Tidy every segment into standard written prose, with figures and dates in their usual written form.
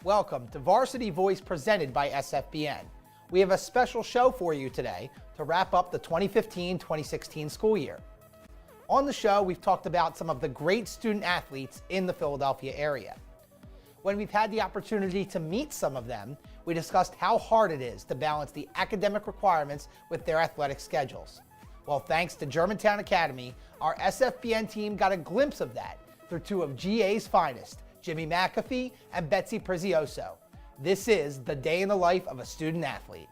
Welcome to Varsity Voice presented by SFBN. We have a special show for you today to wrap up the 2015-2016 school year. On the show, we've talked about some of the great student athletes in the Philadelphia area. When we've had the opportunity to meet some of them, we discussed how hard it is to balance the academic requirements with their athletic schedules. Well, thanks to Germantown Academy, our SFBN team got a glimpse of that through two of GA's finest, Jimmy McAfee and Betsy Prezioso. This is the day in the life of a student athlete.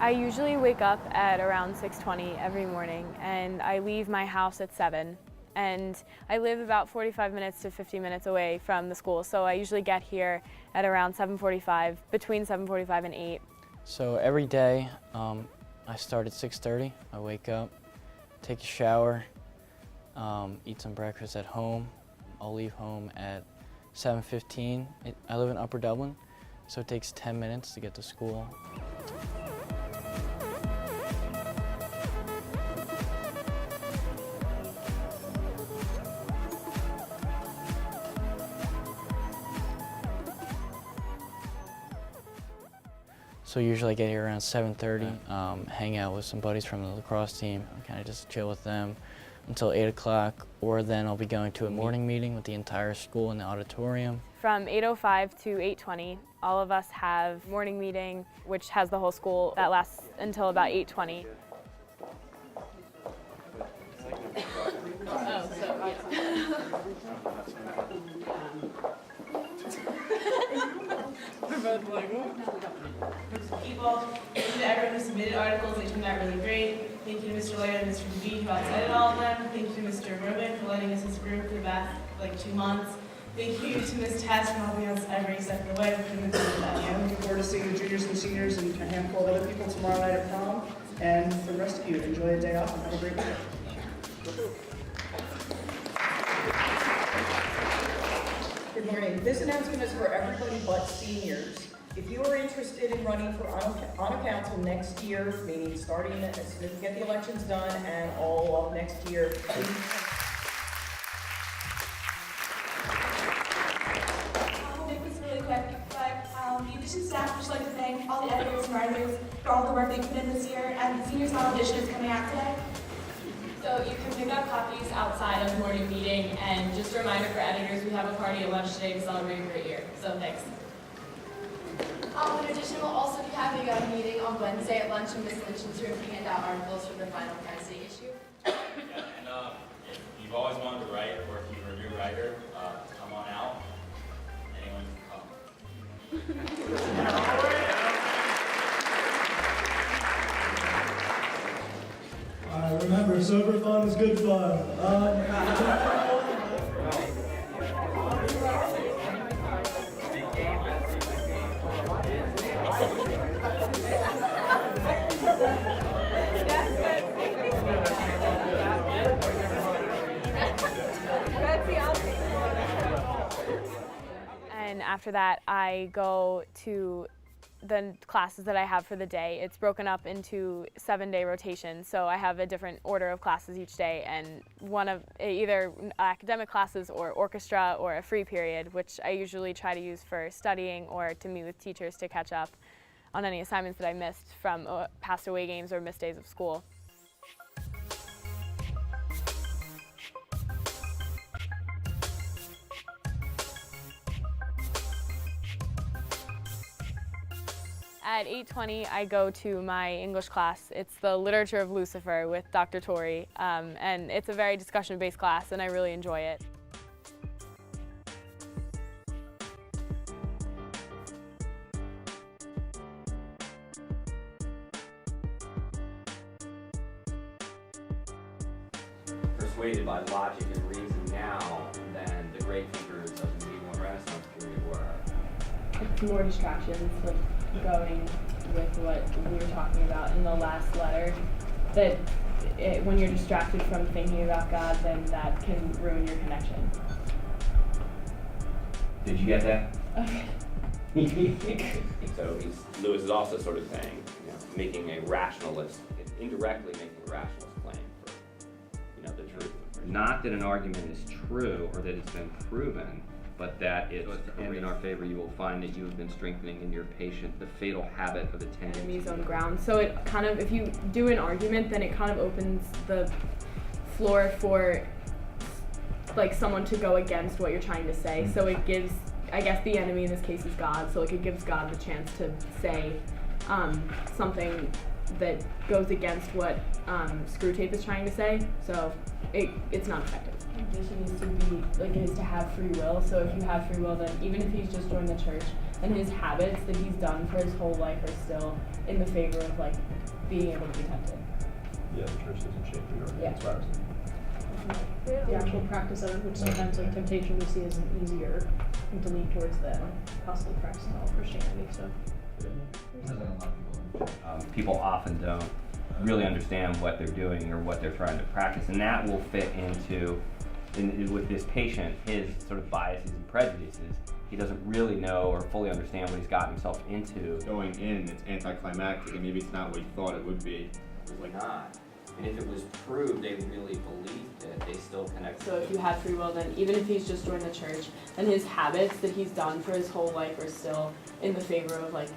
I usually wake up at around 6:20 every morning, and I leave my house at 7. And I live about 45 minutes to 50 minutes away from the school, so I usually get here at around 7:45, between 7:45 and 8. So every day, I start at 6:30. I wake up, take a shower, eat some breakfast at home. I'll leave home at 7:15. I live in Upper Dublin, so it takes 10 minutes to get to school. So usually I get here around 7:30, hang out with some buddies from the lacrosse team, and kind of just chill with them until 8 o'clock, or then I'll be going to a morning meeting with the entire school in the auditorium. From 8:05 to 8:20, all of us have morning meeting, which has the whole school. That lasts until about 8:20. People, thank you to everyone who submitted articles. They turned out really great. Thank you to Mr. Lloyd and Mr. B who outsided all of them. Thank you to Mr. Rubin for letting us his group for the past 2 months. Thank you to Ms. Tess for helping us every step of the way. I'm looking forward to seeing the juniors and seniors and a handful of other people tomorrow night at prom. And for the rest of you, enjoy a day off and have a great weekend. Good morning. This announcement is for everybody but seniors. If you are interested in running for honor council next year, meaning starting as soon as we get the elections done and all of next year, We'll make this really quick, but the addition staff would just like to thank all the editors and writers for all the work they put in this year, and the senior style edition is coming out today. So you can pick up copies outside of morning meeting, and just a reminder for editors, we have a party at lunch today to celebrate a great year, so thanks. In addition, we'll also be having a meeting on Wednesday at lunch in Ms. Lynch's room to hand out articles for the final President issue. Yeah, and if you've always wanted to write, or if you're a new writer, come on out. Anyone can come. Remember, sober fun is good fun. And after that, I go to the classes that I have for the day. It's broken up into 7-day rotations, so I have a different order of classes each day, and one of either academic classes or orchestra or a free period, which I usually try to use for studying or to meet with teachers to catch up on any assignments that I missed from past away games or missed days of school. At 8:20, I go to my English class. It's the Literature of Lucifer with Dr. Torrey, and it's a very discussion-based class, and I really enjoy it. Persuaded by logic and reason, now than the great thinkers of the medieval and Renaissance period were? It's more distractions, like going with what we were talking about in the last letter, that when you're distracted from thinking about God, then that can ruin your connection. Did you get that? Okay. So Lewis is also sort of saying, making a rationalist, indirectly making a rationalist claim for, the truth. Not that an argument is true or that it's been proven, but that it's and in our favor, you will find that you have been strengthening in your patient the fatal habit of attending. Enemy's own ground. So it kind of, if you do an argument, then it kind of opens the floor for like someone to go against what you're trying to say. So it gives, I guess the enemy in this case is God, so like it gives God the chance to say something that goes against what Screwtape is trying to say. So it's not effective. Condition is to be like is to have free will. So if you have free will, then even if he's just joined the church, then his habits that he's done for his whole life are still in the favor of like being able to be tempted. Yeah, the church doesn't shape the order. Yeah. That's what I was thinking. The actual practice of it, which sometimes like temptation we see as an easier thing to lean towards than possibly practicing all of Christianity. So people often don't really understand what they're doing or what they're trying to practice, and that will fit into, with this patient, his sort of biases and prejudices. He doesn't really know or fully understand what he's gotten himself into. Going in, it's anticlimactic, and maybe it's not what you thought it would be. It's like not. And if it was proved they really believed it, they still connect. So if you have free will, then even if he's just joined the church, then his habits that he's done for his whole life are still in the favor of like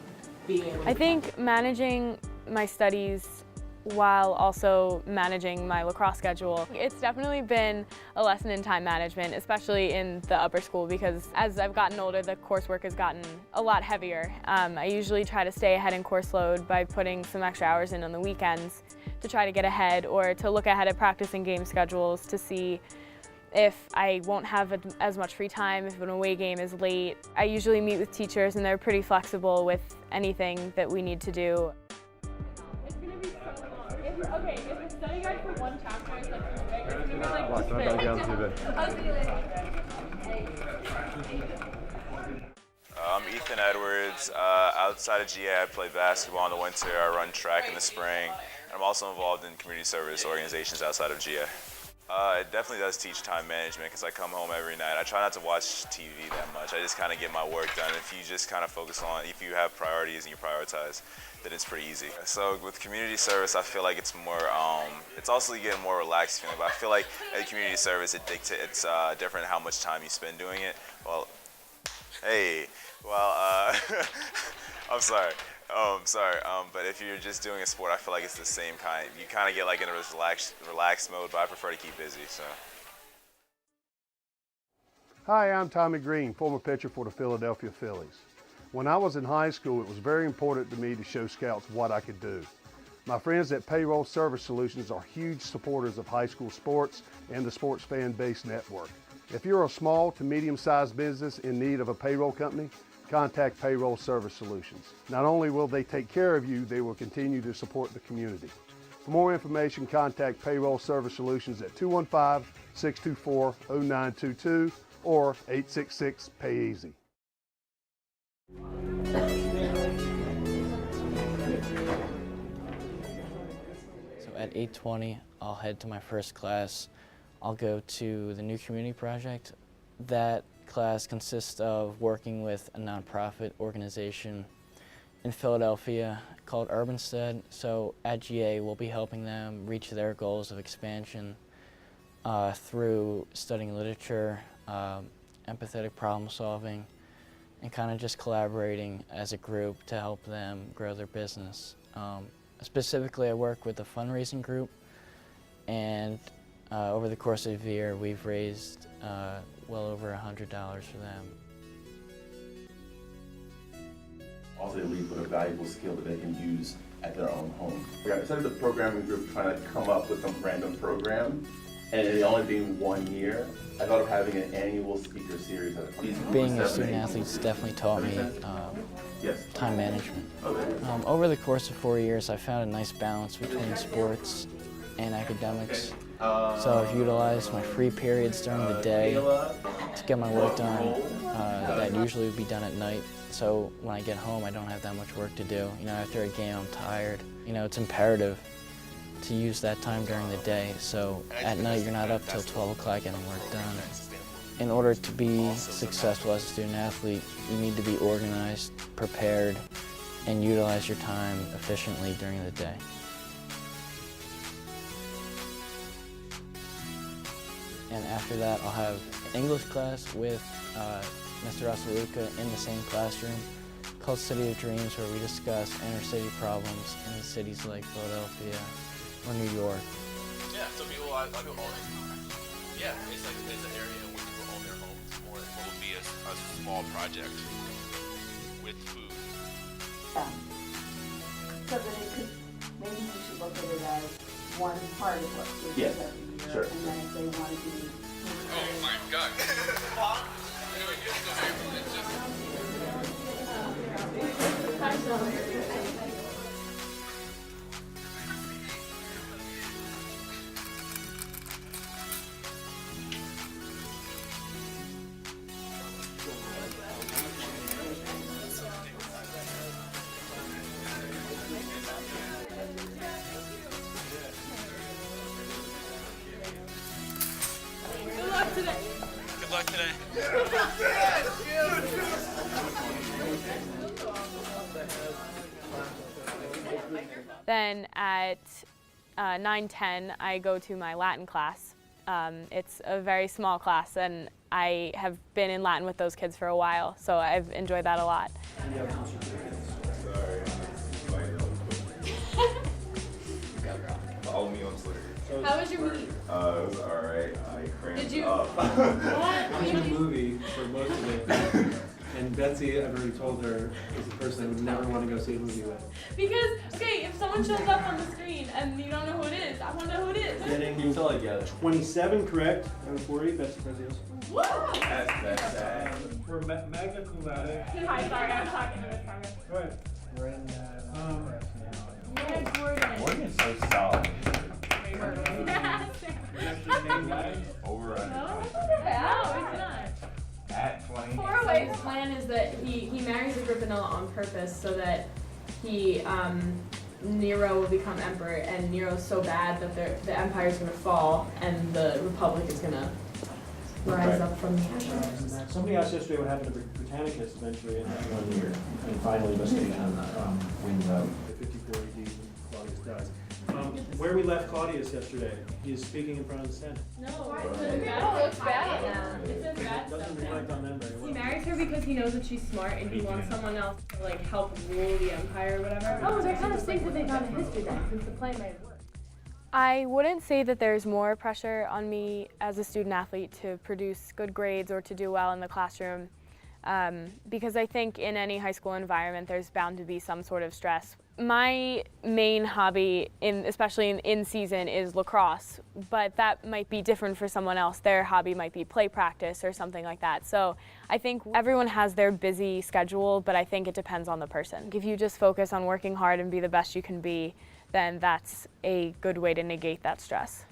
being able to I think managing my studies while also managing my lacrosse schedule, it's definitely been a lesson in time management, especially in the upper school, because as I've gotten older, the coursework has gotten a lot heavier. I usually try to stay ahead in course load by putting some extra hours in on the weekends to try to get ahead, or to look ahead at practice and game schedules to see if I won't have as much free time, if an away game is late. I usually meet with teachers and they're pretty flexible with anything that we need to do. It's gonna be so long. If we're studying guide for one chapter, it's like too big. It's gonna be like I'll see you later. I'm Ethan Edwards. Outside of GA, I play basketball in the winter. I run track in the spring. I'm also involved in community service organizations outside of GA. It definitely does teach time management because I come home every night. I try not to watch TV that much. I just kind of get my work done. If you just kind of focus on, if you have priorities and you prioritize, then it's pretty easy. So with community service, I feel like it's more, it's also you get a more relaxed feeling, but I feel like at community service, it's different how much time you spend doing it. Well, I'm sorry. But if you're just doing a sport, I feel like it's the same kind. You kind of get like in a relaxed mode, but I prefer to keep busy, so. Hi, I'm Tommy Green, former pitcher for the Philadelphia Phillies. When I was in high school, it was very important to me to show scouts what I could do. My friends at Payroll Service Solutions are huge supporters of high school sports and the Sports Fan Base Network. If you're a small to medium-sized business in need of a payroll company, contact Payroll Service Solutions. Not only will they take care of you, they will continue to support the community. For more information, contact Payroll Service Solutions at 215-624-0922 or 866-PAY-EASY. So at 8:20, I'll head to my first class. I'll go to the new community project. That class consists of working with a nonprofit organization in Philadelphia called Urbanstead. So at GA, we'll be helping them reach their goals of expansion through studying literature, empathetic problem solving, and kind of just collaborating as a group to help them grow their business. Specifically, I work with a fundraising group, and over the course of the year, we've raised well over $100 for them. Also, they leave with a valuable skill that they can use at their own home. Instead of the programming group trying to come up with some random program, and it only being 1 year, I thought of having an annual speaker series. Being a student athlete's definitely taught me time management. Over the course of 4 years, I found a nice balance between sports and academics. So I've utilized my free periods during the day to get my work done that usually would be done at night. So when I get home, I don't have that much work to do. You know, after a game, I'm tired. You know, it's imperative to use that time during the day. So at night, you're not up till 12 o'clock getting work done. In order to be successful as a student athlete, you need to be organized, prepared, and utilize your time efficiently during the day. And after that, I'll have English class with Mr. Osaluka in the same classroom called City of Dreams, where we discuss inner city problems in cities like Philadelphia or New York. Yeah, so people, I go all yeah, it's like it's an area where people own their homes for what will be a small project with food. Yeah. So that it could, maybe we should look at it as one part of what we do every year. Sure. And then if they want to be. Oh my God. Good luck today. Good luck today. Then at 9:10, I go to my Latin class. It's a very small class, and I have been in Latin with those kids for a while, so I've enjoyed that a lot. Follow me on Twitter. How was your meet? It was alright. I cramped Did you? up. I was in a movie for most of it, and Betsy, I've already told her, is the person I would never want to go see a movie with. Because, okay, if someone shows up on the screen and you don't know who it is, I want to know who it is. Getting you until I get it. 27 correct. Number 40, Betsy Prezioso. Woo! That's sad. For magna cum laude. Hi, sorry, I'm talking to Miss Carmen. Go ahead. Yeah, Gordon. Morgan's so solid. Over No, it's not. at 20. His plan is that he marries a Griffinella on purpose so that Nero will become emperor, and Nero's so bad that the empire is going to fall and the republic is going to rise up from the ashes. Somebody asked yesterday what happened to Britannicus eventually in that 1 year, and finally Vespasian wins out. 54 AD when Claudius dies. Where we left Claudius yesterday, he is speaking in front of the Senate. No, it's bad now. It's bad Doesn't reflect on them very well. He marries her because he knows that she's smart and he wants someone else to like help rule the empire or whatever. Oh, that kind of stinks that they got in history then, since the plan might have worked. I wouldn't say that there's more pressure on me as a student athlete to produce good grades or to do well in the classroom, because I think in any high school environment there's bound to be some sort of stress. My main hobby, especially in season, is lacrosse, but that might be different for someone else. Their hobby might be play practice or something like that. So I think everyone has their busy schedule, but I think it depends on the person. If you just focus on working hard and be the best you can be, then that's a good way to negate that stress.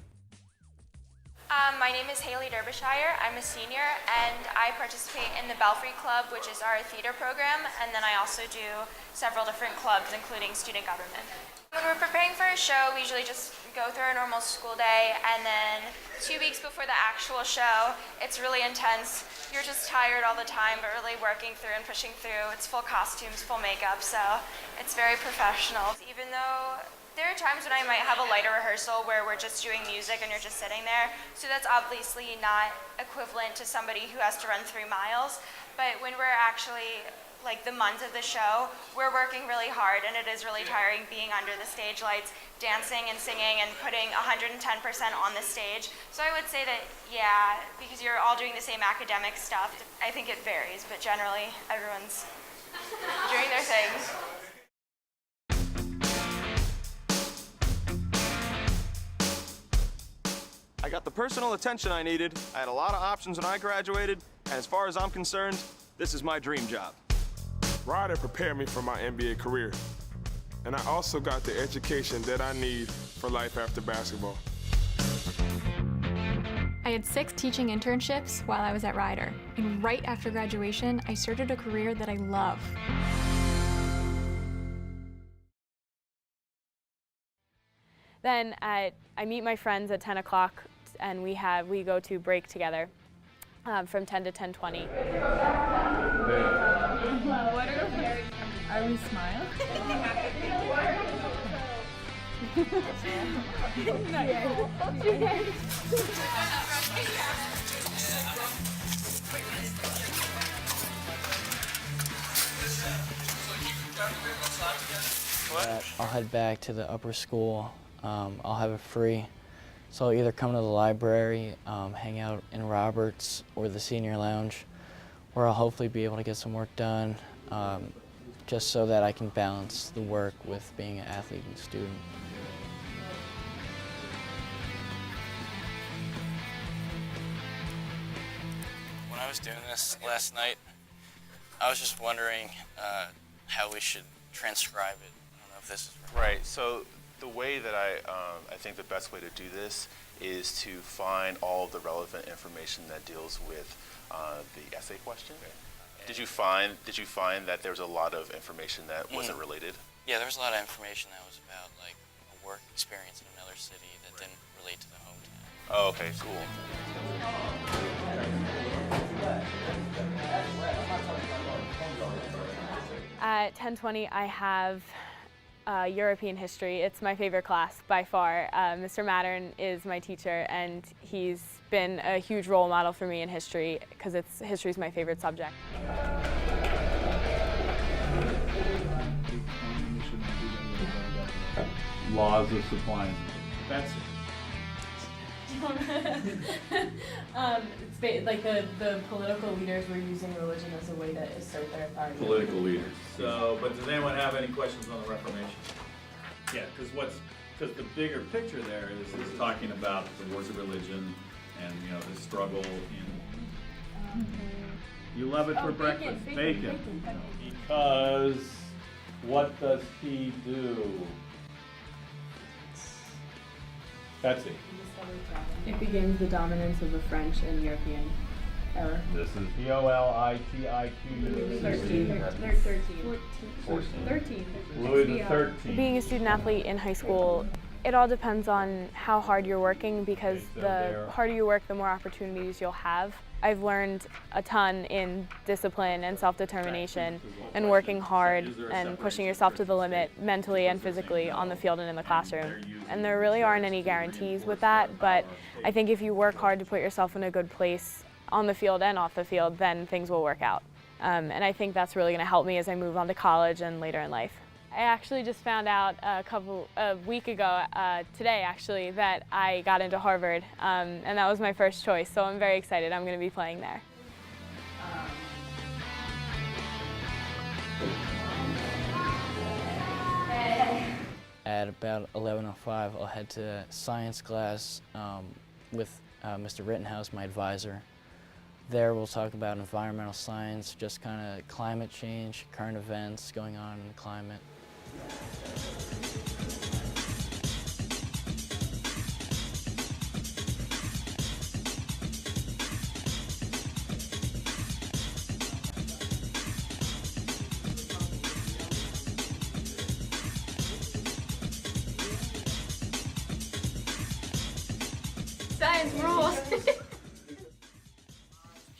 My name is Haley Derbyshire. I'm a senior and I participate in the Belfry Club, which is our theater program, and then I also do several different clubs, including student government. When we're preparing for a show, we usually just go through our normal school day, and then 2 weeks before the actual show, it's really intense. You're just tired all the time, but really working through and pushing through. It's full costumes, full makeup, so it's very professional. Even though there are times when I might have a lighter rehearsal where we're just doing music and you're just sitting there, so that's obviously not equivalent to somebody who has to run 3 miles. But when we're actually, like the month of the show, we're working really hard, and it is really tiring being under the stage lights, dancing and singing and putting 110% on the stage. So I would say that, yeah, because you're all doing the same academic stuff, I think it varies, but generally everyone's doing their thing. I got the personal attention I needed, I had a lot of options when I graduated, and as far as I'm concerned, this is my dream job. Ryder prepared me for my NBA career, and I also got the education that I need for life after basketball. I had 6 teaching internships while I was at Rider, and right after graduation, I started a career that I love. Then I meet my friends at 10 o'clock, and we go to break together from 10 to 10:20. Are we smile? I'll head back to the upper school. I'll have it free. So I'll either come to the library, hang out in Roberts or the senior lounge, where I'll hopefully be able to get some work done, just so that I can balance the work with being an athlete and student. When I was doing this last night, I was just wondering how we should transcribe it. I don't know if this is Right. So the way that I think the best way to do this is to find all of the relevant information that deals with the essay question. Did you find that there was a lot of information that wasn't related? Yeah, there was a lot of information that was about like a work experience in another city that didn't relate to the hometown. Oh, okay, cool. At 10:20, I have European history. It's my favorite class by far. Mr. Mattern is my teacher, and he's been a huge role model for me in history because history is my favorite subject. Laws of supply and Betsy. It's like the political leaders were using religion as a way to assert their authority. Political leaders. So, but does anyone have any questions on the Reformation? Yeah, because the bigger picture there is talking about the wars of religion and the struggle in. You love it for breakfast, bacon. Because what does he do? Betsy. It begins the dominance of the French in European era. This is POLITIQ. 13. Louis the 13th. Being a student athlete in high school, it all depends on how hard you're working because the harder you work, the more opportunities you'll have. I've learned a ton in discipline and self-determination and working hard and pushing yourself to the limit mentally and physically on the field and in the classroom. And there really aren't any guarantees with that, but I think if you work hard to put yourself in a good place on the field and off the field, then things will work out. And I think that's really going to help me as I move on to college and later in life. I actually just found out a week ago, today actually, that I got into Harvard, and that was my first choice, so I'm very excited. I'm going to be playing there. At about 11:05, I'll head to science class with Mr. Rittenhouse, my advisor. There we'll talk about environmental science, just kind of climate change, current events going on in the climate. Science rules!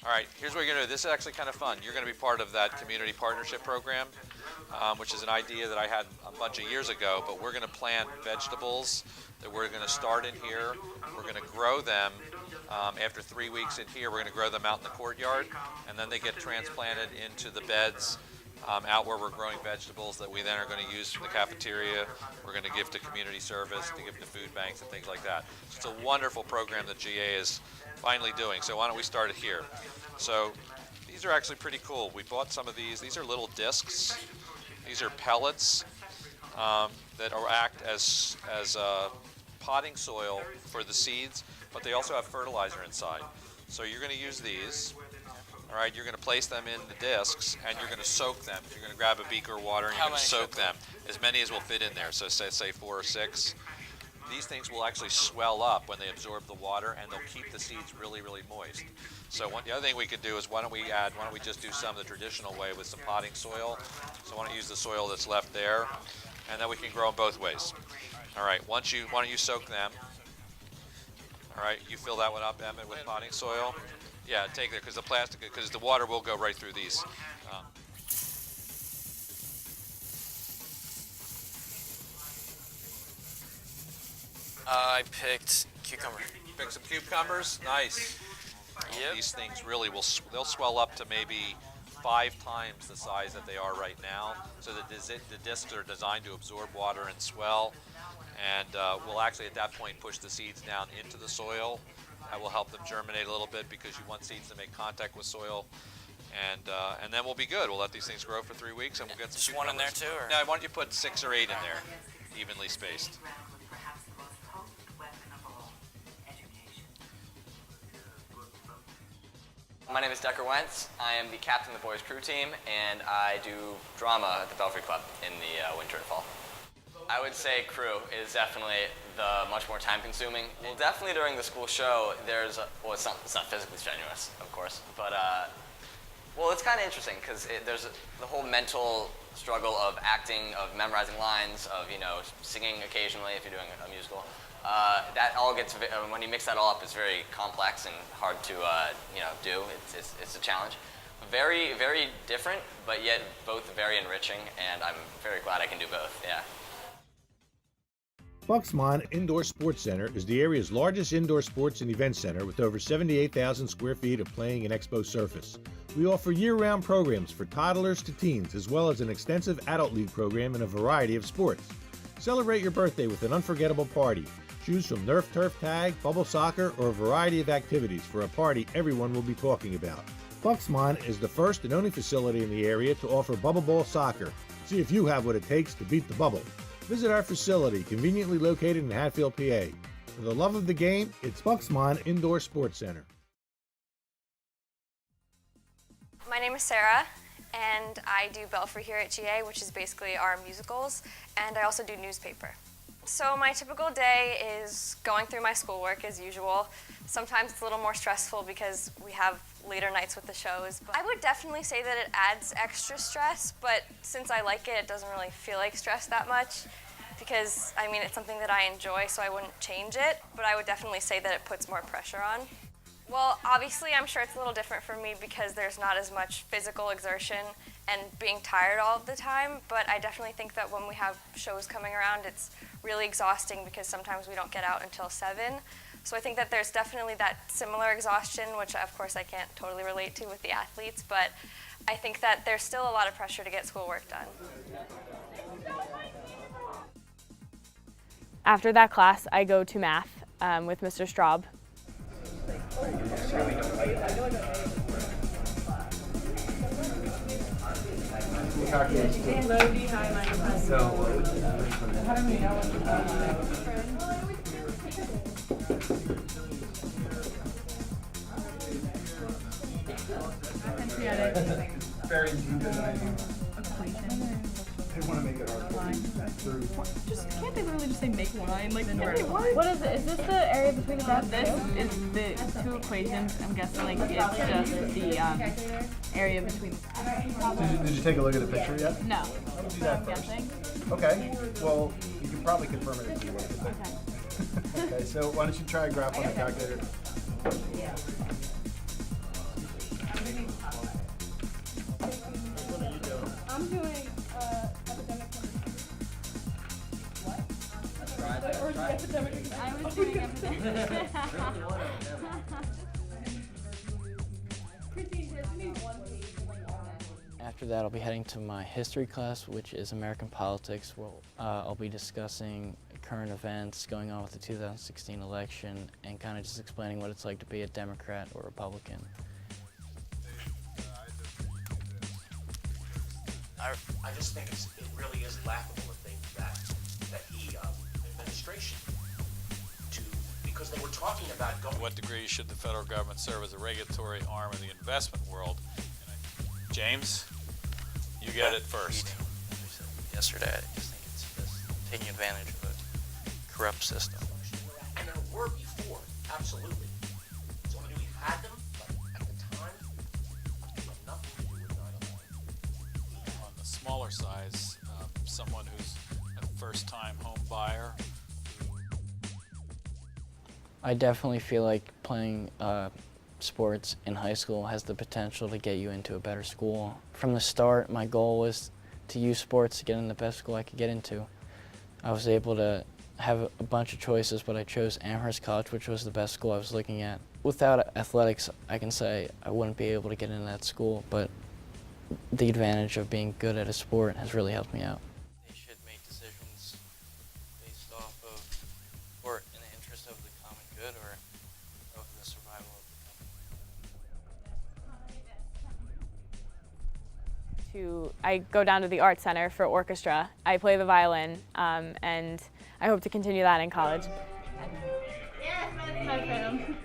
All right, here's what you're going to do. This is actually kind of fun. You're going to be part of that community partnership program, which is an idea that I had a bunch of years ago, but we're going to plant vegetables that we're going to start in here. We're going to grow them. After 3 weeks in here, we're going to grow them out in the courtyard, and then they get transplanted into the beds out where we're growing vegetables that we then are going to use for the cafeteria. We're going to give to community service, to give to food banks and things like that. It's a wonderful program that GA is finally doing. So why don't we start it here? So these are actually pretty cool. We bought some of these. These are little discs. These are pellets that act as potting soil for the seeds, but they also have fertilizer inside. So you're going to use these. All right, you're going to place them in the discs, and you're going to soak them. You're going to grab a beaker of water, and you're going to soak them. As many as will fit in there, so say 4 or 6. these things will actually swell up when they absorb the water, and they'll keep the seeds really, really moist. So the other thing we could do is why don't we just do some the traditional way with some potting soil. So why don't you use the soil that's left there, and then we can grow them both ways. All right, why don't you soak them? All right, you fill that one up, Emmett, with potting soil. Yeah, take it, because the water will go right through these. I picked cucumber. Pick some cucumbers, nice. Yep. These things really they'll swell up to maybe 5 times the size that they are right now. So the discs are designed to absorb water and swell. And we'll actually at that point push the seeds down into the soil. That will help them germinate a little bit because you want seeds to make contact with soil. And then we'll be good. We'll let these things grow for 3 weeks and we'll get some Just one in there too? Or? No, why don't you put 6 or 8 in there, evenly spaced. My name is Decker Wentz. I am the captain of the boys crew team, and I do drama at the Belfry Club in the winter and fall. I would say crew is definitely the much more time-consuming. Well, definitely during the school show, it's not physically strenuous, of course, but well, it's kind of interesting because there's the whole mental struggle of acting, of memorizing lines, of singing occasionally if you're doing a musical. That all gets, when you mix that all up, it's very complex and hard to do. It's a challenge. Very, very different, but yet both very enriching, and I'm very glad I can do both. Yeah. Bucksmont Indoor Sports Center is the area's largest indoor sports and event center with over 78,000 square feet of playing and expo surface. We offer year-round programs for toddlers to teens, as well as an extensive adult league program in a variety of sports. Celebrate your birthday with an unforgettable party. Choose from Nerf Turf Tag, Bubble Soccer, or a variety of activities for a party everyone will be talking about. Bucksmont is the first and only facility in the area to offer bubble ball soccer. See if you have what it takes to beat the bubble. Visit our facility, conveniently located in Hatfield, PA. For the love of the game, it's Bucksmont Indoor Sports Center. My name is Sarah, and I do Belfry here at GA, which is basically our musicals, and I also do newspaper. So my typical day is going through my schoolwork as usual. Sometimes it's a little more stressful because we have later nights with the shows. But I would definitely say that it adds extra stress, but since I like it, it doesn't really feel like stress that much because, it's something that I enjoy, so I wouldn't change it, but I would definitely say that it puts more pressure on. Well, obviously, I'm sure it's a little different for me because there's not as much physical exertion and being tired all of the time, but I definitely think that when we have shows coming around, it's really exhausting because sometimes we don't get out until 7. So I think that there's definitely that similar exhaustion, which of course I can't totally relate to with the athletes, but I think that there's still a lot of pressure to get schoolwork done. After that class, I go to math with Mr. Straub. Very they want to make it hard. Can't they literally just say make line? What is it? Is this the area between the dots? This is the 2 equations. I'm guessing it's just the area between. Did you take a look at the picture yet? No. Do that I'm first. guessing. Okay. Well, you can probably confirm it if you want. Okay. Okay. So why don't you try a graph on the calculator? I'm doing epidemic. What? Or epidemic. I was doing epidemic. After that, I'll be heading to my history class, which is American politics. I'll be discussing current events going on with the 2016 election and kind of just explaining what it's like to be a Democrat or Republican. I just think it really is laughable to think that the administration, because they were talking about going. To what degree should the federal government serve as a regulatory arm of the investment world? James, you get it first. Yesterday, I just think it's just taking advantage of a prep system. And there were before, absolutely. So I mean, we had them, but at the time, they had nothing to do with 9/11. On the smaller size, someone who's a first-time home buyer. I definitely feel like playing sports in high school has the potential to get you into a better school. From the start, my goal was to use sports to get in the best school I could get into. I was able to have a bunch of choices, but I chose Amherst College, which was the best school I was looking at. Without athletics, I can say I wouldn't be able to get into that school, but the advantage of being good at a sport has really helped me out. They should make decisions based off of, or in the interest of the common good, or of the survival of the company. I go down to the Art Center for orchestra. I play the violin, and I hope to continue that in college. Hi, Pam.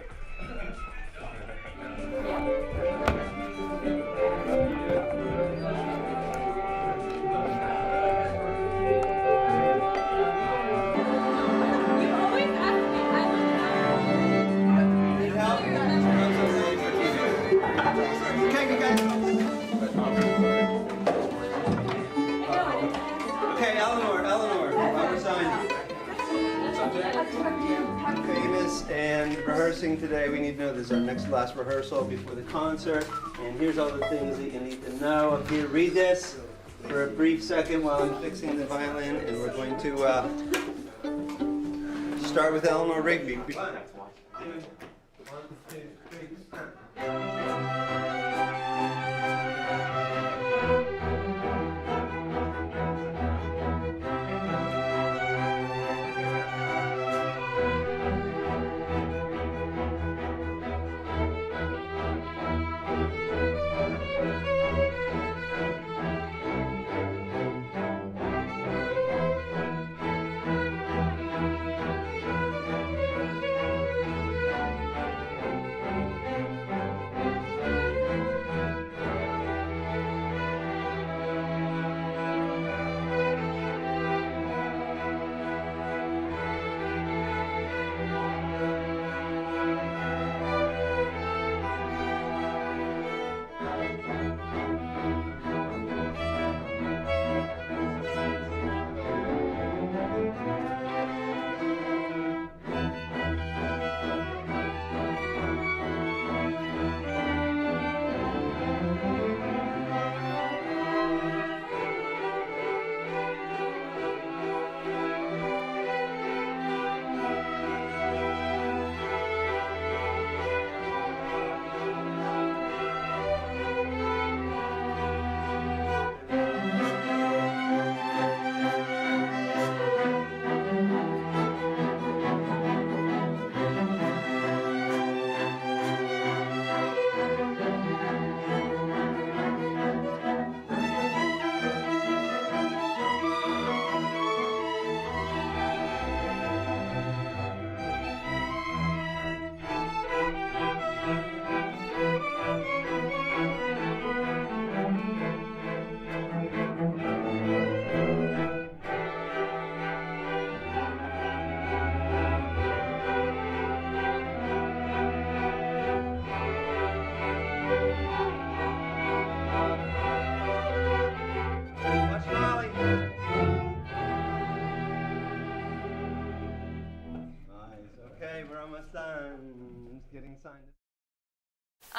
Okay, Eleanor, Robert sign. Famous and rehearsing today. We need to know this is our next last rehearsal before the concert. And here's all the things that you need to know. Up here, read this for a brief second while I'm fixing the violin. And we're going to start with Eleanor Rigby. 1, 2, 3, start.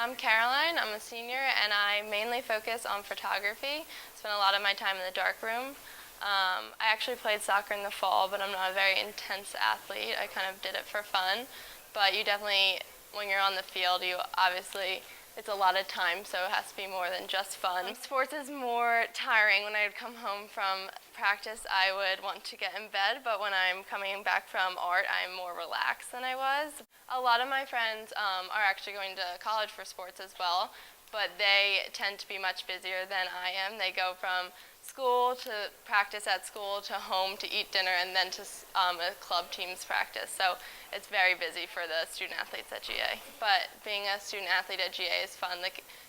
I'm Caroline, I'm a senior, and I mainly focus on photography. Spend a lot of my time in the darkroom. I actually played soccer in the fall, but I'm not a very intense athlete. I kind of did it for fun. But you definitely, when you're on the field, it's a lot of time, so it has to be more than just fun. Sports is more tiring. When I would come home from practice, I would want to get in bed, but when I'm coming back from art, I'm more relaxed than I was. A lot of my friends are actually going to college for sports as well, but they tend to be much busier than I am. They go from school to practice at school to home to eat dinner and then to a club team's practice. So it's very busy for the student athletes at GA. But being a student athlete at GA is fun.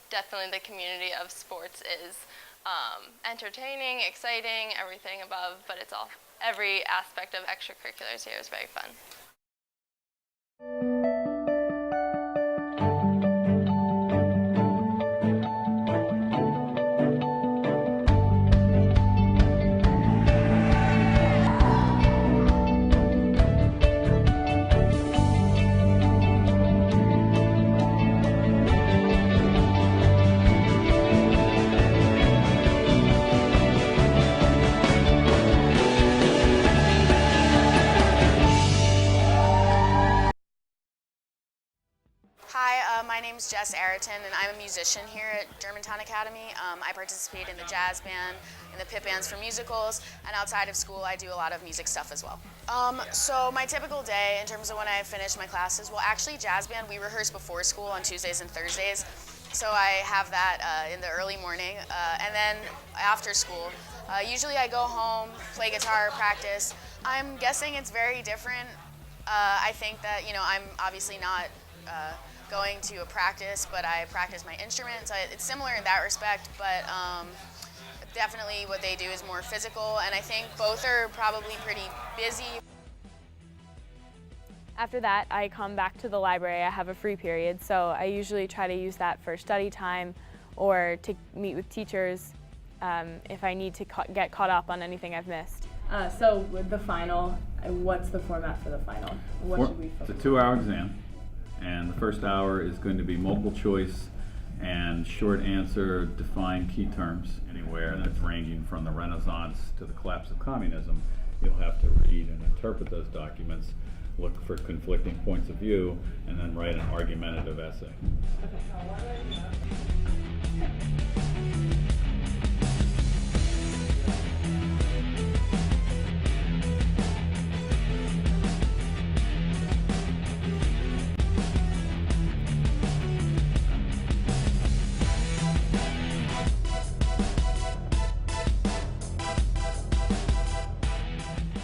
Definitely the community of sports is entertaining, exciting, everything above, but it's Every aspect of extracurriculars here is very fun. Hi, my name is Jess Ayrton, and I'm a musician here at Germantown Academy. I participate in the jazz band, in the pit bands for musicals, and outside of school I do a lot of music stuff as well. So my typical day in terms of when I finish my classes, well actually jazz band we rehearse before school on Tuesdays and Thursdays, so I have that in the early morning, and then after school, usually I go home, play guitar, practice. I'm guessing it's very different. I think that, you know, I'm obviously not going to a practice, but I practice my instrument, so it's similar in that respect, but definitely what they do is more physical, and I think both are probably pretty busy. After that, I come back to the library. I have a free period, so I usually try to use that for study time or to meet with teachers if I need to get caught up on anything I've missed. So with the final, what's the format for the final? What should we focus on? It's a 2-hour exam, and the first hour is going to be multiple choice and short answer, define key terms anywhere, and that's ranging from the Renaissance to the collapse of communism. You'll have to read and interpret those documents, look for conflicting points of view, and then write an argumentative essay.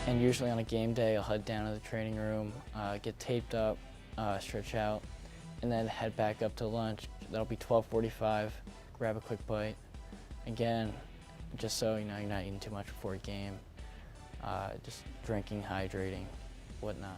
And usually on a game day, I'll head down to the training room, get taped up, stretch out, and then head back up to lunch. That'll be 12:45, grab a quick bite. Again, just so you know you're not eating too much before a game, just drinking, hydrating, whatnot.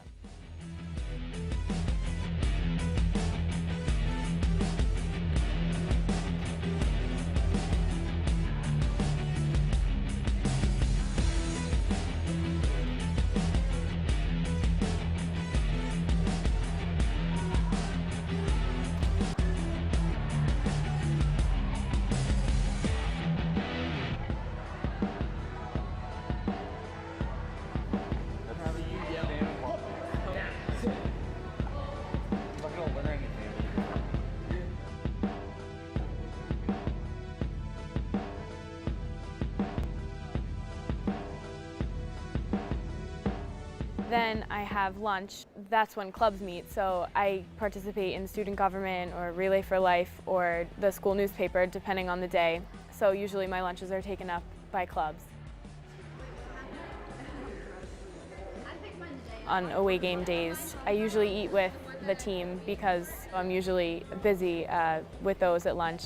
Then I have lunch. That's when clubs meet, so I participate in student government or Relay for Life or the school newspaper, depending on the day. So usually my lunches are taken up by clubs. On away game days, I usually eat with the team because I'm usually busy with those at lunch.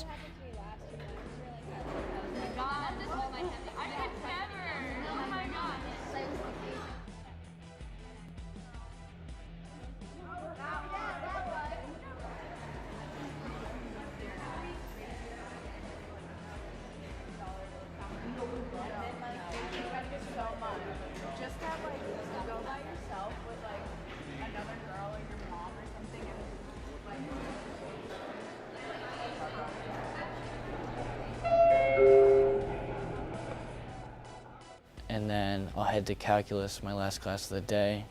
And then I'll head to calculus, my last class of the day,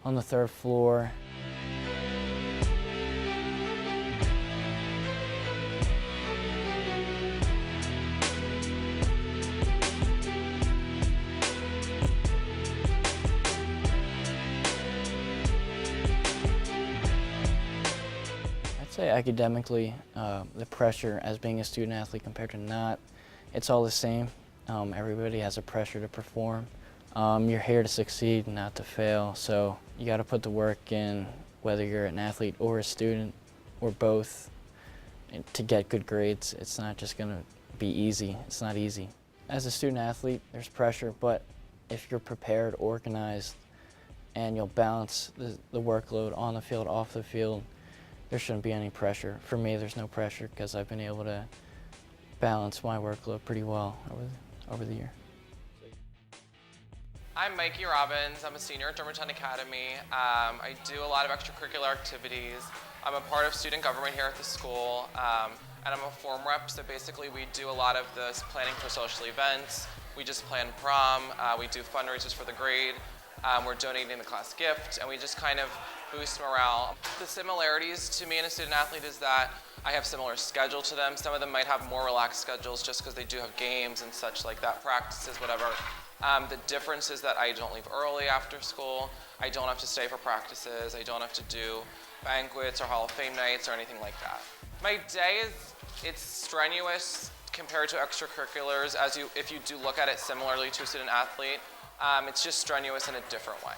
on the 3rd floor. I'd say academically, the pressure as being a student athlete compared to not, it's all the same. Everybody has a pressure to perform. You're here to succeed, not to fail, so you got to put the work in, whether you're an athlete or a student or both, to get good grades. It's not just going to be easy. It's not easy. As a student athlete, there's pressure, but if you're prepared, organized, and you'll balance the workload on the field, off the field, there shouldn't be any pressure. For me, there's no pressure because I've been able to balance my workload pretty well over the year. I'm Mikey Robbins. I'm a senior at Germantown Academy. I do a lot of extracurricular activities. I'm a part of student government here at the school, and I'm a form rep, so basically we do a lot of the planning for social events. We just plan prom, we do fundraisers for the grade, we're donating the class gift, and we just kind of boost morale. The similarities to me and a student athlete is that I have similar schedule to them. Some of them might have more relaxed schedules just because they do have games and such like that, practices, whatever. The difference is that I don't leave early after school. I don't have to stay for practices. I don't have to do banquets or Hall of Fame nights or anything like that. My day it's strenuous compared to extracurriculars. If you do look at it similarly to a student athlete, it's just strenuous in a different way.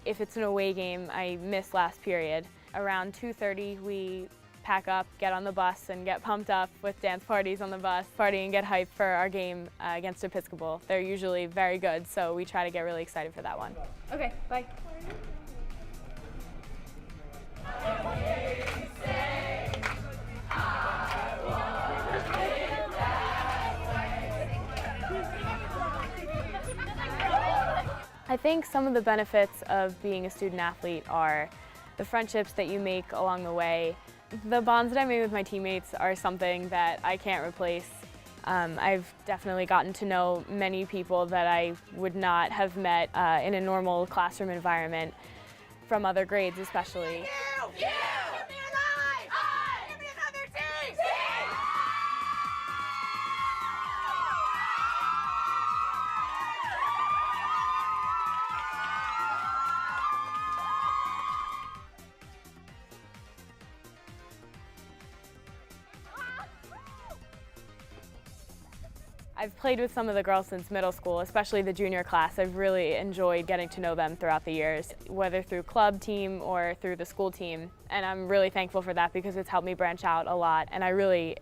If it's an away game, I miss last period. Around 2:30, we pack up, get on the bus, and get pumped up with dance parties on the bus, party and get hyped for our game against Episcopal. They're usually very good, so we try to get really excited for that one. Okay, bye. I think some of the benefits of being a student athlete are the friendships that you make along the way. The bonds that I made with my teammates are something that I can't replace. I've definitely gotten to know many people that I would not have met in a normal classroom environment, from other grades especially. I've played with some of the girls since middle school, especially the junior class. I've really enjoyed getting to know them throughout the years, whether through club team or through the school team. And I'm really thankful for that because it's helped me branch out a lot, and I really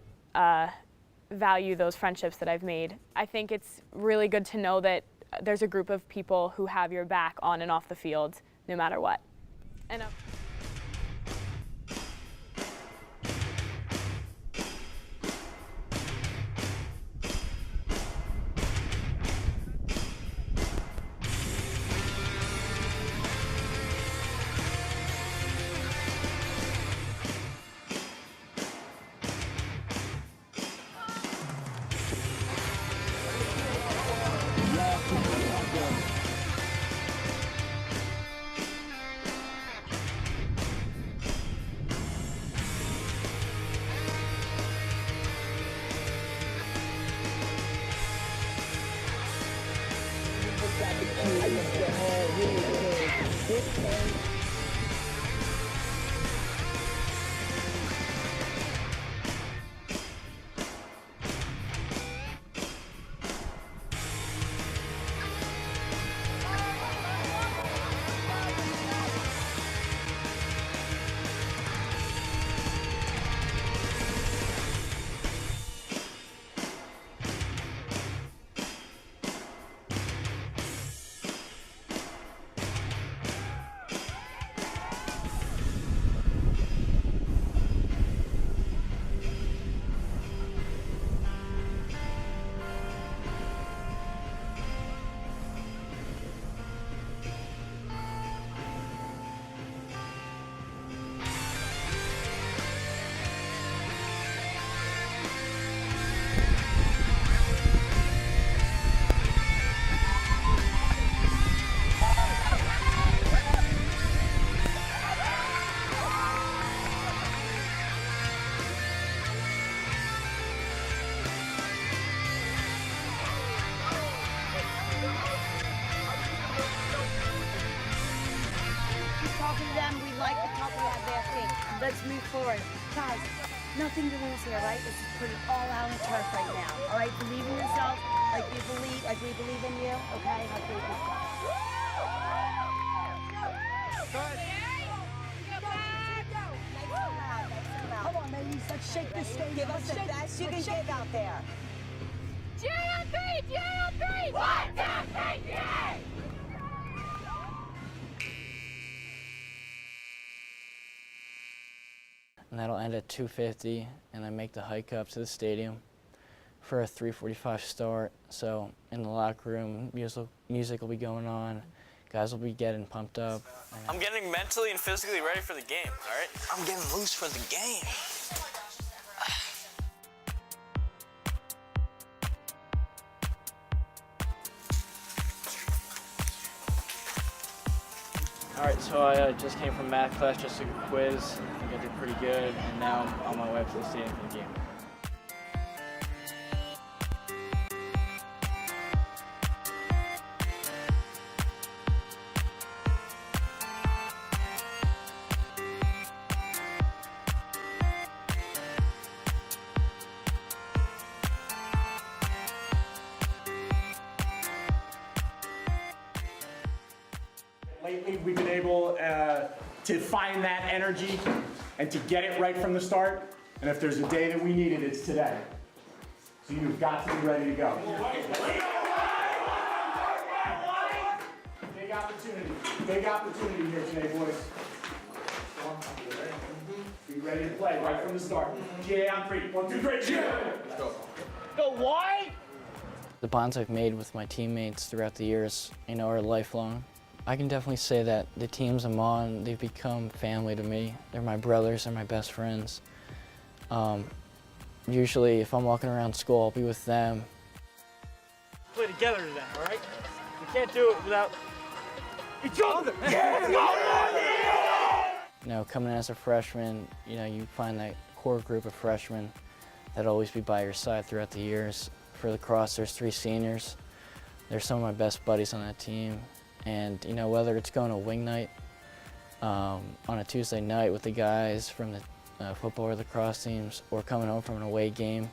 value those friendships that I've made. I think it's really good to know that there's a group of people who have your back on and off the field, no matter what. And Let's move forward. Guys, nothing to lose here, right? Let's just put it all out on the turf right now. All right, believe in yourself, like we believe in you, okay? Like we believe. Come on, ladies, let's shake this stadium. Give us the best you can give out there. GA on 3! GA on 3! 1, 2, 3, GA! And that'll end at 2:50, and I make the hike up to the stadium for a 3:45 start. So in the locker room, music will be going on. Guys will be getting pumped up. I'm getting mentally and physically ready for the game, all right? I'm getting loose for the game. All right, so I just came from math class, just took a quiz. I think I did pretty good, and now I'm on my way up to the stadium for the game. Lately, we've been able to find that energy and to get it right from the start. And if there's a day that we need it, it's today. So you've got to be ready to go. Big opportunity here today, boys. Be ready to play right from the start. GA on 3. 1, 2, 3. GA! Go wide! The bonds I've made with my teammates throughout the years, are lifelong. I can definitely say that the teams I'm on, they've become family to me. They're my brothers, they're my best friends. Usually, if I'm walking around school, I'll be with them. Play together today, all right? We can't do it without each other. Coming in as a freshman, you find that core group of freshmen that'll always be by your side throughout the years. For lacrosse, there's 3 seniors. They're some of my best buddies on that team. And, whether it's going to wing night on a Tuesday night with the guys from the football or lacrosse teams, or coming home from an away game,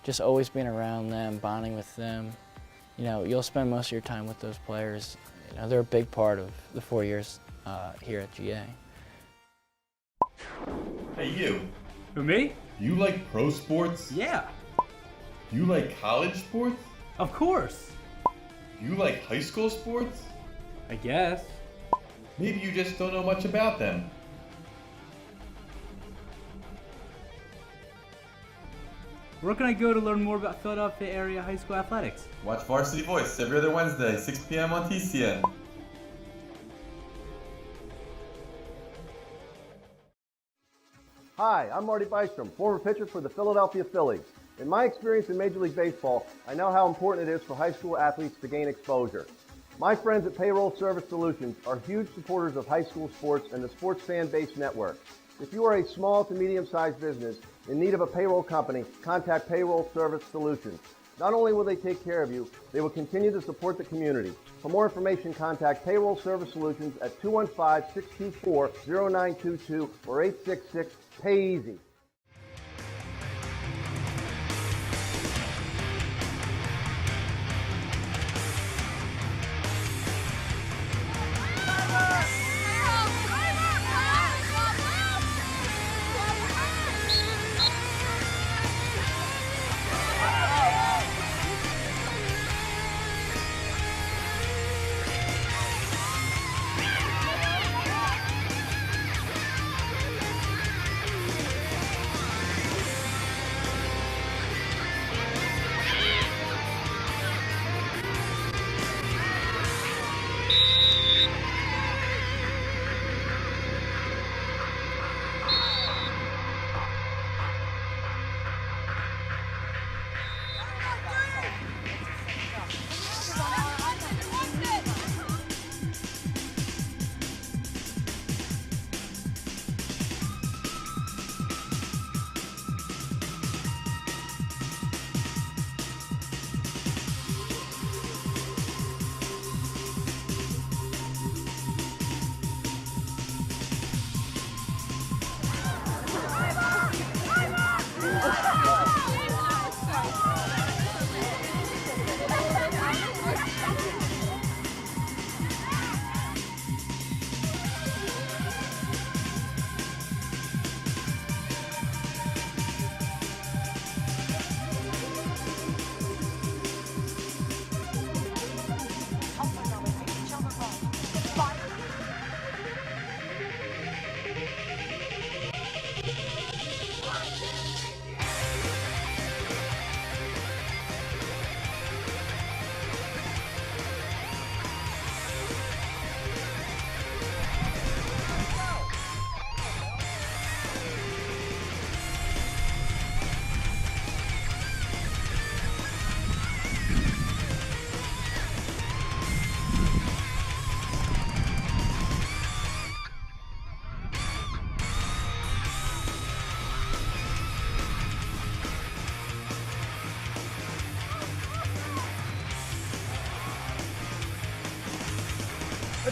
just always being around them, bonding with them. You'll spend most of your time with those players. They're a big part of the 4 years here at GA. Hey, you. Who, me? You like pro sports? Yeah. You like college sports? Of course. You like high school sports? I guess. Maybe you just don't know much about them. Where can I go to learn more about Philadelphia area high school athletics? Watch Varsity Voice every other Wednesday, 6 p.m. on TCN. Hi, I'm Marty Bystrom, former pitcher for the Philadelphia Phillies. In my experience in Major League Baseball, I know how important it is for high school athletes to gain exposure. My friends at Payroll Service Solutions are huge supporters of high school sports and the Sports Fan Base Network. If you are a small to medium-sized business in need of a payroll company, contact Payroll Service Solutions. Not only will they take care of you, they will continue to support the community. For more information, contact Payroll Service Solutions at 215-624-0922 or 866-PAY-EASY.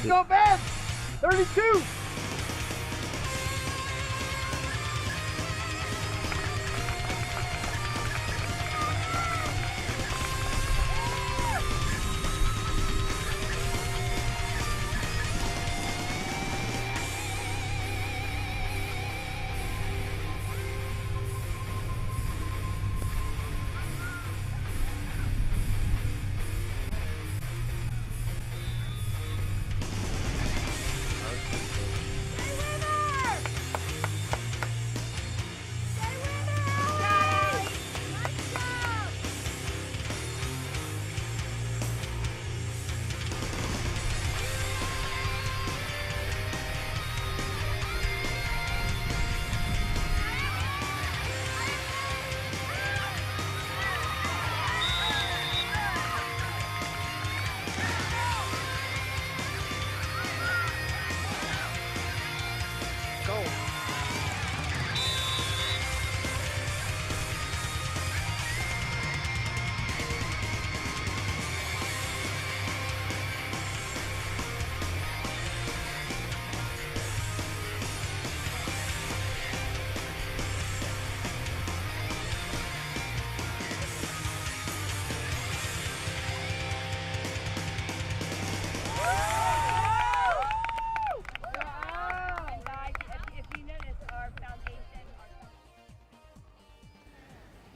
Let's go, man! 32!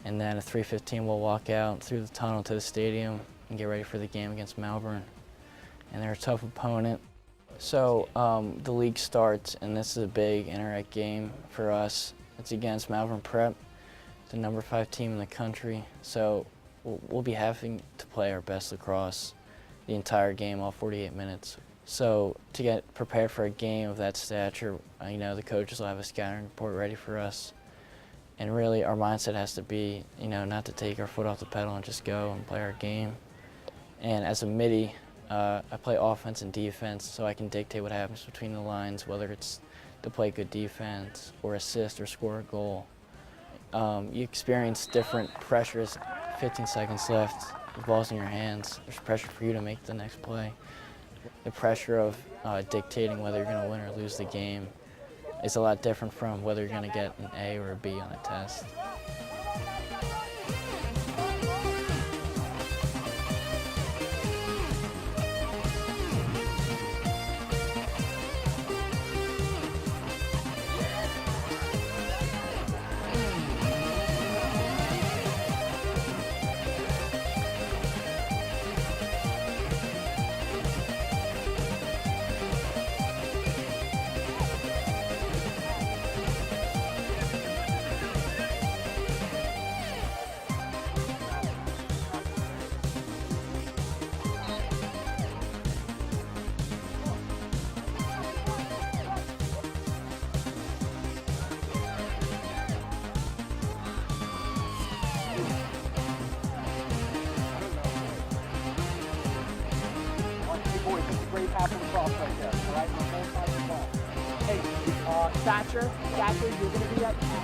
And then at 3:15 we'll walk out through the tunnel to the stadium and get ready for the game against Malvern. And they're a tough opponent. So the league starts, and this is a big inter-rec game for us. It's against Malvern Prep, the number 5 team in the country. So we'll be having to play our best lacrosse the entire game, all 48 minutes. So to get prepared for a game of that stature, the coaches will have a scouting report ready for us. And really our mindset has to be, not to take our foot off the pedal and just go and play our game. And as a midi, I play offense and defense, so I can dictate what happens between the lines, whether it's to play good defense or assist or score a goal. You experience different pressures. 15 seconds left, the ball's in your hands. There's pressure for you to make the next play. The pressure of dictating whether you're going to win or lose the game is a lot different from whether you're going to get an A or a B on a test. Thatcher, you're going to be at top.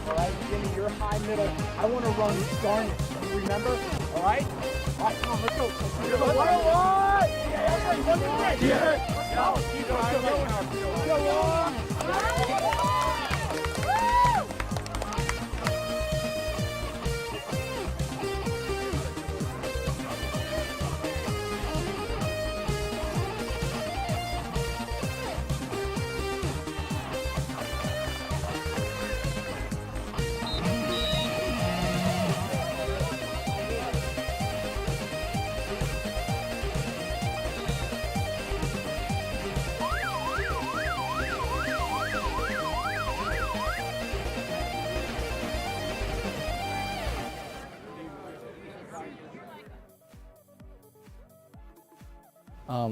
All right, Jimmy, you're high middle. I want to run Garnet. You remember? All right? All right, come on, let's go. Let's go.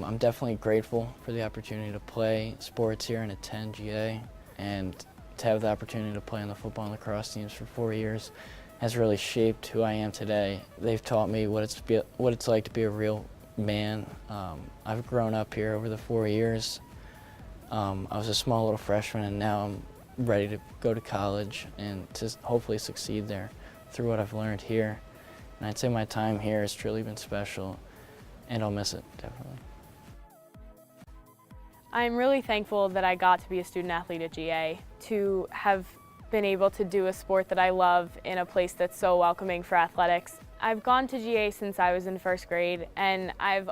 I'm definitely grateful for the opportunity to play sports here and attend GA, and to have the opportunity to play on the football and lacrosse teams for 4 years has really shaped who I am today. They've taught me what it's like to be a real man. I've grown up here over the 4 years. I was a small little freshman, and now I'm ready to go to college and to hopefully succeed there through what I've learned here. And I'd say my time here has truly been special, and I'll miss it, definitely. I'm really thankful that I got to be a student athlete at GA, to have been able to do a sport that I love in a place that's so welcoming for athletics. I've gone to GA since I was in first grade, and I've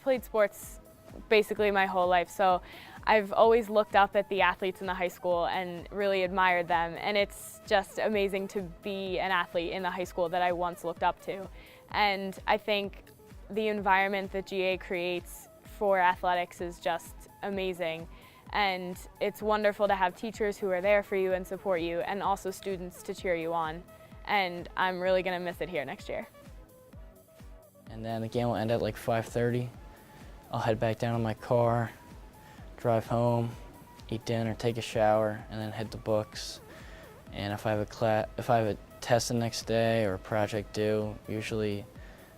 played sports basically my whole life, so I've always looked up at the athletes in the high school and really admired them, and it's just amazing to be an athlete in the high school that I once looked up to. And I think the environment that GA creates for athletics is just amazing, and it's wonderful to have teachers who are there for you and support you, and also students to cheer you on, and I'm really going to miss it here next year. And then the game will end at like 5:30. I'll head back down in my car, drive home, eat dinner, take a shower, and then hit the books. And if I have a test the next day or a project due, usually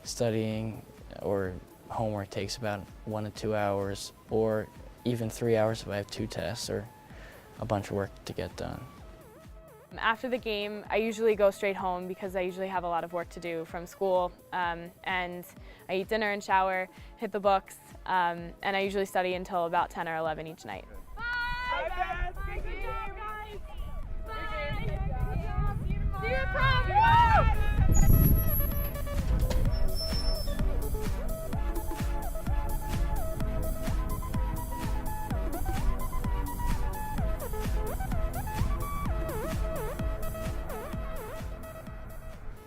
studying or homework takes about 1 to 2 hours, or even 3 hours if I have 2 tests or a bunch of work to get done. After the game, I usually go straight home because I usually have a lot of work to do from school, and I eat dinner and shower, hit the books, and I usually study until about 10 or 11 each night. Bye, Beth. Good job, guys. Bye. See you at prom.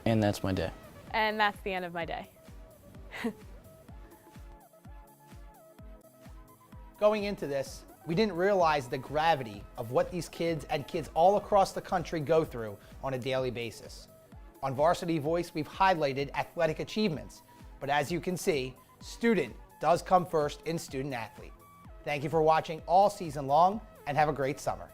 And that's my day. And that's the end of my day. Going into this, we didn't realize the gravity of what these kids and kids all across the country go through on a daily basis. On Varsity Voice, we've highlighted athletic achievements, but as you can see, student does come first in student athlete. Thank you for watching all season long, and have a great summer.